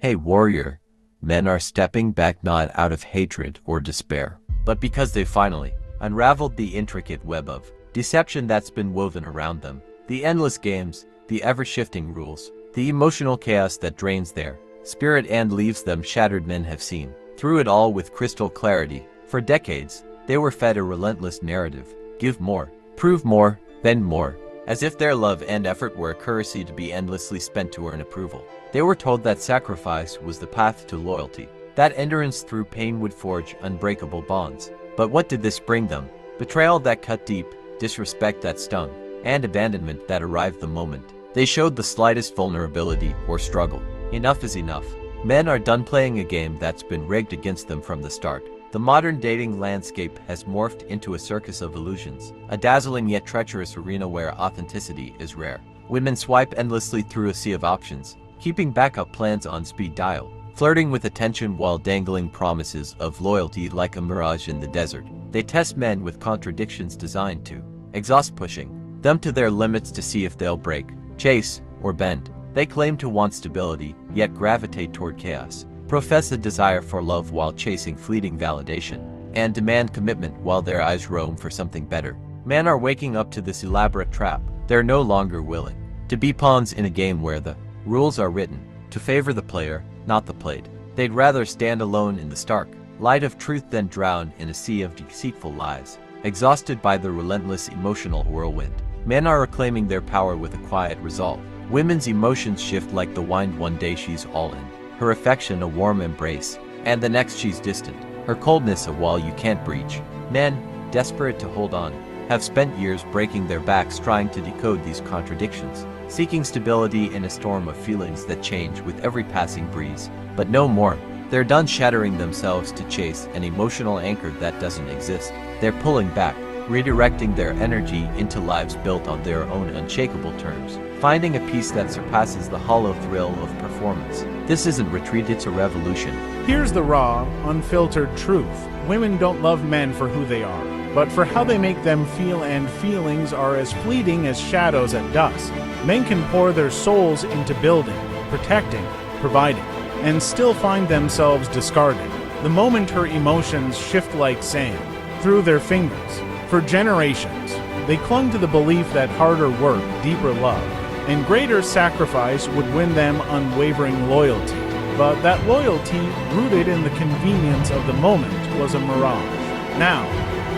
Hey warrior, men are stepping back not out of hatred or despair, but because they finally unraveled the intricate web of deception that's been woven around them. The endless games, the ever-shifting rules, the emotional chaos that drains their spirit and leaves them shattered. Men have seen through it all with crystal clarity. For decades, they were fed a relentless narrative: give more, prove more, bend more, as if their love and effort were a currency to be endlessly spent to earn approval. They were told that sacrifice was the path to loyalty, that endurance through pain would forge unbreakable bonds. But what did this bring them? Betrayal that cut deep, disrespect that stung, and abandonment that arrived the moment they showed the slightest vulnerability or struggle. Enough is enough. Men are done playing a game that's been rigged against them from the start. The modern dating landscape has morphed into a circus of illusions, a dazzling yet treacherous arena where authenticity is rare. Women swipe endlessly through a sea of options, keeping backup plans on speed dial, flirting with attention while dangling promises of loyalty like a mirage in the desert. They test men with contradictions designed to exhaust, pushing them to their limits to see if they'll break, chase, or bend. They claim to want stability, yet gravitate toward chaos, profess a desire for love while chasing fleeting validation, and demand commitment while their eyes roam for something better. Men are waking up to this elaborate trap. They're no longer willing to be pawns in a game where the rules are written to favor the player, not the played. They'd rather stand alone in the stark light of truth than drown in a sea of deceitful lies. Exhausted by the relentless emotional whirlwind, men are reclaiming their power with a quiet resolve. Women's emotions shift like the wind. One day she's all in, her affection a warm embrace, and the next she's distant, her coldness a wall you can't breach. Men, desperate to hold on, have spent years breaking their backs trying to decode these contradictions, seeking stability in a storm of feelings that change with every passing breeze. But no more. They're done shattering themselves to chase an emotional anchor that doesn't exist. They're pulling back, redirecting their energy into lives built on their own unshakable terms, finding a peace that surpasses the hollow thrill of performance. This isn't retreat, it's a revolution. Here's the raw, unfiltered truth. Women don't love men for who they are, but for how they make them feel, and feelings are as fleeting as shadows at dusk. Men can pour their souls into building, protecting, providing, and still find themselves discarded the moment her emotions shift like sand through their fingers. For generations, they clung to the belief that harder work, deeper love, and greater sacrifice would win them unwavering loyalty. But that loyalty, rooted in the convenience of the moment, was a mirage. Now,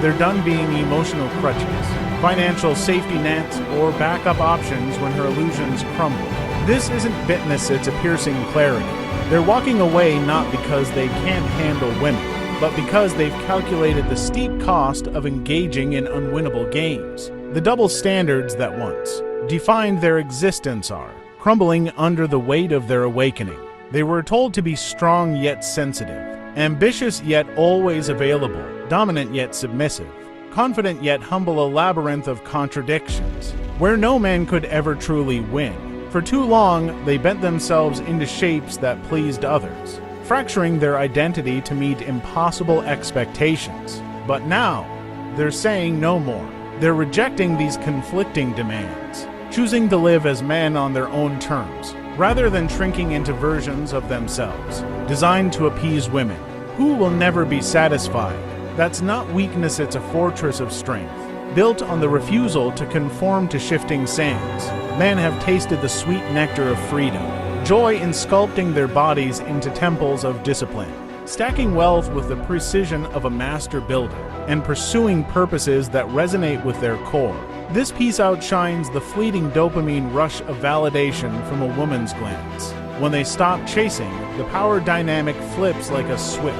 they're done being emotional crutches, financial safety nets, or backup options when her illusions crumble. This isn't bitterness, it's a piercing clarity. They're walking away not because they can't handle women, but because they've calculated the steep cost of engaging in unwinnable games. The double standards that once defined their existence are crumbling under the weight of their awakening. They were told to be strong yet sensitive, ambitious yet always available, dominant yet submissive, confident yet humble, a labyrinth of contradictions, where no man could ever truly win. For too long, they bent themselves into shapes that pleased others, fracturing their identity to meet impossible expectations. But now, they're saying no more. They're rejecting these conflicting demands, choosing to live as men on their own terms, rather than shrinking into versions of themselves, designed to appease women, who will never be satisfied. That's not weakness, it's a fortress of strength, built on the refusal to conform to shifting sands. Men have tasted the sweet nectar of freedom, joy in sculpting their bodies into temples of discipline, stacking wealth with the precision of a master builder, and pursuing purposes that resonate with their core. This piece outshines the fleeting dopamine rush of validation from a woman's glance. When they stop chasing, the power dynamic flips like a switch.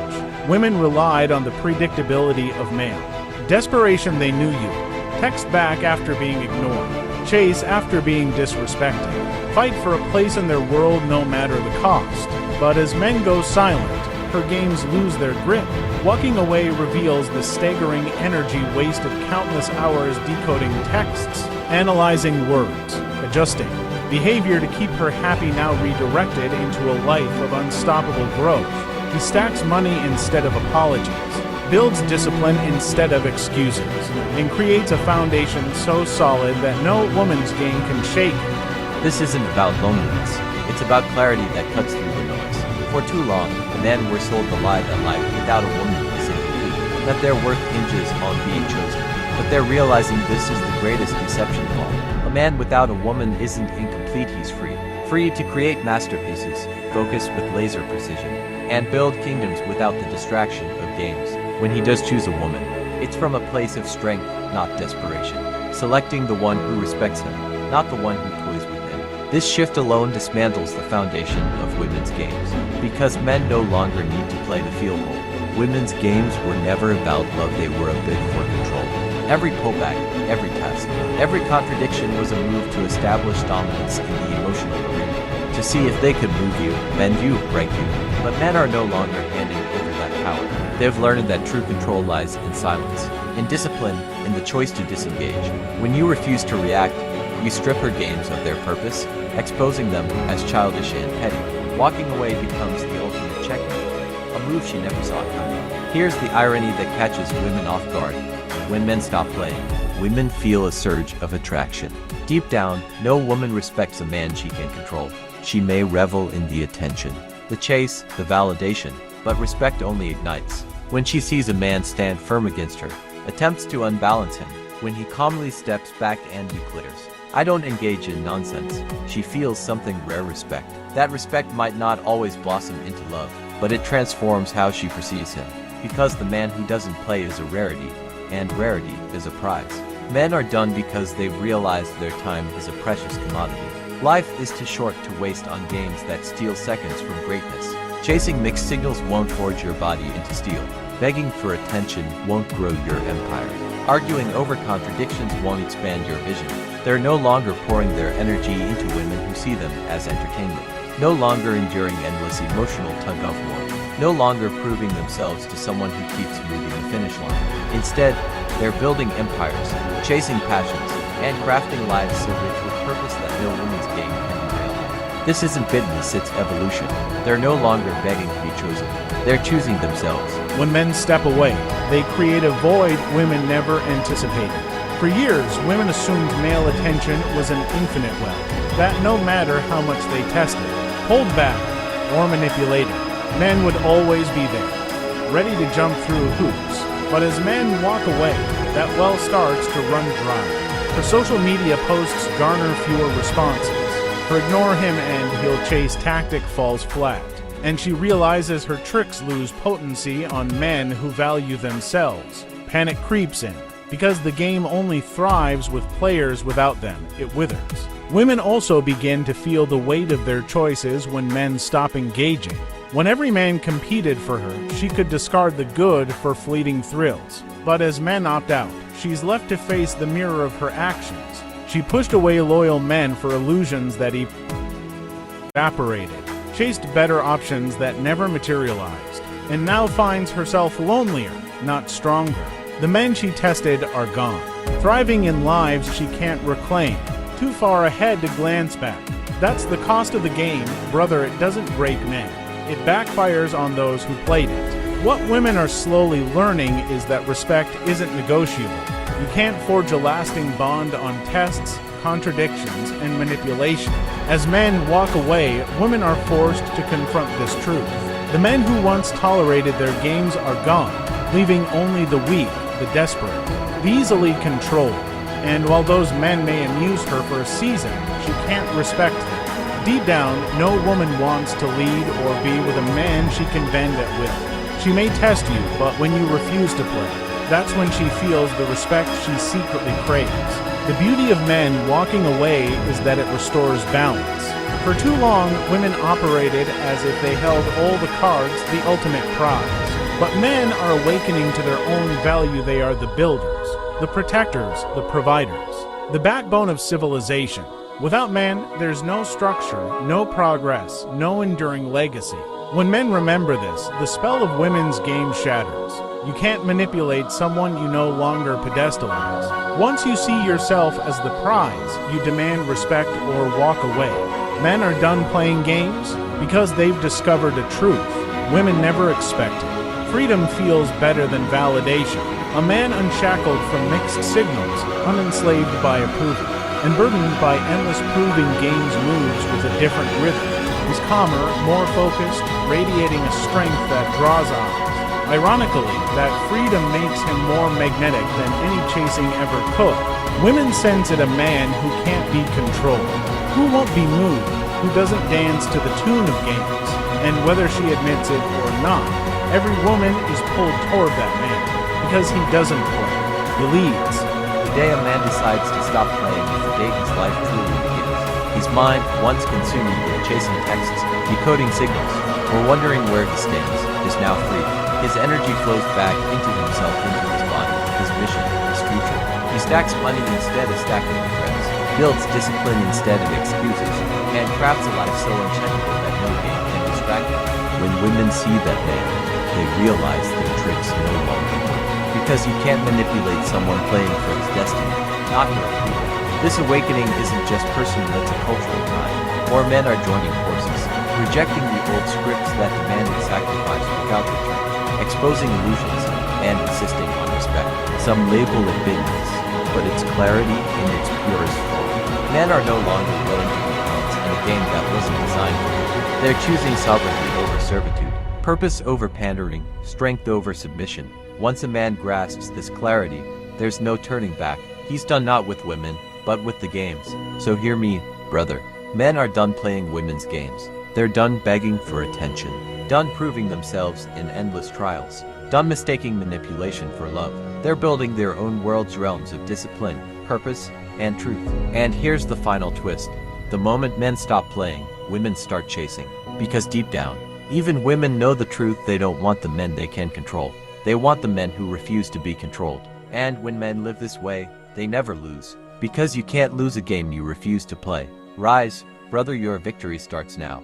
Women relied on the predictability of male. Desperation, they knew you. Text back after being ignored. Chase after being disrespected. Fight for a place in their world no matter the cost. But as men go silent, her games lose their grip. Walking away reveals the staggering energy wasted, countless hours decoding texts, analyzing words, adjusting behavior to keep her happy, now redirected into a life of unstoppable growth. He stacks money instead of apologies, builds discipline instead of excuses, and creates a foundation so solid that no woman's game can shake it. This isn't about loneliness, it's about clarity that cuts through the noise. For too long, the men were sold the lie that life without a woman is incomplete, that their worth hinges on being chosen. But they're realizing this is the greatest deception of all. A man without a woman isn't incomplete, he's free. Free to create masterpieces, focus with laser precision, and build kingdoms without the distraction of games. When he does choose a woman, it's from a place of strength, not desperation. Selecting the one who respects him, not the one who toys with him. This shift alone dismantles the foundation of women's games, because men no longer need to play the field role. Women's games were never about love, they were a bid for control. Every pullback, every test, every contradiction was a move to establish dominance in the emotional arena, to see if they could move you, bend you, break you. But men are no longer handing over that power. They've learned that true control lies in silence, in discipline, in the choice to disengage. When you refuse to react, you strip her games of their purpose, exposing them as childish and petty. Walking away becomes the ultimate checkmate, a move she never saw coming. Here's the irony that catches women off guard. When men stop playing, women feel a surge of attraction. Deep down, no woman respects a man she can control. She may revel in the attention, the chase, the validation, but respect only ignites when she sees a man stand firm against her, attempts to unbalance him, when he calmly steps back and declares, "I don't engage in nonsense." She feels something rare: respect. That respect might not always blossom into love, but it transforms how she perceives him, because the man who doesn't play is a rarity, and rarity is a prize. Men are done because they've realized their time is a precious commodity. Life is too short to waste on games that steal seconds from greatness. Chasing mixed signals won't forge your body into steel. Begging for attention won't grow your empire. Arguing over contradictions won't expand your vision. They're no longer pouring their energy into women who see them as entertainment. No longer enduring endless emotional tug-of-war. No longer proving themselves to someone who keeps moving the finish line. Instead, they're building empires, chasing passions, and crafting lives so rich with purpose that no woman's game can derail. This isn't fitness, it's evolution. They're no longer begging to be chosen. They're choosing themselves. When men step away, they create a void women never anticipated. For years, women assumed male attention was an infinite well, that no matter how much they tested, pulled back, or manipulated, men would always be there, ready to jump through hoops. But as men walk away, that well starts to run dry. Her social media posts garner fewer responses. Her ignore him and he'll chase tactic falls flat. And she realizes her tricks lose potency on men who value themselves. Panic creeps in. Because the game only thrives with players, without them, it withers. Women also begin to feel the weight of their choices when men stop engaging. When every man competed for her, she could discard the good for fleeting thrills. But as men opt out, she's left to face the mirror of her actions. She pushed away loyal men for illusions that evaporated, chased better options that never materialized, and now finds herself lonelier, not stronger. The men she tested are gone, thriving in lives she can't reclaim, too far ahead to glance back. That's the cost of the game, brother. It doesn't break men. It backfires on those who played it. What women are slowly learning is that respect isn't negotiable. You can't forge a lasting bond on tests, contradictions, and manipulation. As men walk away, women are forced to confront this truth. The men who once tolerated their games are gone, leaving only the weak, the desperate, the easily controlled. And while those men may amuse her for a season, she can't respect them. Deep down, no woman wants to lead or be with a man she can bend at will. She may test you, but when you refuse to play, that's when she feels the respect she secretly craves. The beauty of men walking away is that it restores balance. For too long, women operated as if they held all the cards, the ultimate prize. But men are awakening to their own value. They are the builders, the protectors, the providers, the backbone of civilization. Without men, there's no structure, no progress, no enduring legacy. When men remember this, the spell of women's game shatters. You can't manipulate someone you no longer pedestalize. Once you see yourself as the prize, you demand respect or walk away. Men are done playing games because they've discovered a truth women never expected. Freedom feels better than validation. A man unshackled from mixed signals, unenslaved by approval, and burdened by endless proving games moves with a different rhythm. is calmer, more focused, radiating a strength that draws eyes. Ironically, that freedom makes him more magnetic than any chasing ever could. Women sense in a man who can't be controlled, who won't be moved, who doesn't dance to the tune of games. And whether she admits it or not, every woman is pulled toward that man, because he doesn't play. He leads. The day a man decides to stop playing is the day his life truly begins. His mind, once consumed with chasing texts, decoding signals, or wondering where he stands, is now free. His energy flows back into himself, into his body, his mission, his future. He stacks money instead of stacking regrets, builds discipline instead of excuses, and crafts a life so uncheckable that no game can distract him. When women see that man, they realize their tricks no longer work. Because you can't manipulate someone playing for his destiny, not your approval. This awakening isn't just personal, it's a cultural time. More men are joining forces, rejecting the old scripts that demanded sacrifice without return, exposing illusions, and insisting on respect. Some label it bitterness, but it's clarity in its purest form. Men are no longer willing to be pawns in a game that wasn't designed for them. They're choosing sovereignty over servitude, purpose over pandering, strength over submission. Once a man grasps this clarity, there's no turning back. He's done not with women, but with the games. So hear me, brother. Men are done playing women's games. They're done begging for attention, done proving themselves in endless trials, done mistaking manipulation for love. They're building their own world's realms of discipline, purpose, and truth. And here's the final twist. The moment men stop playing, women start chasing. Because deep down, even women know the truth. They don't want the men they can control. They want the men who refuse to be controlled. And when men live this way, they never lose. Because you can't lose a game you refuse to play. Rise, brother, your victory starts now.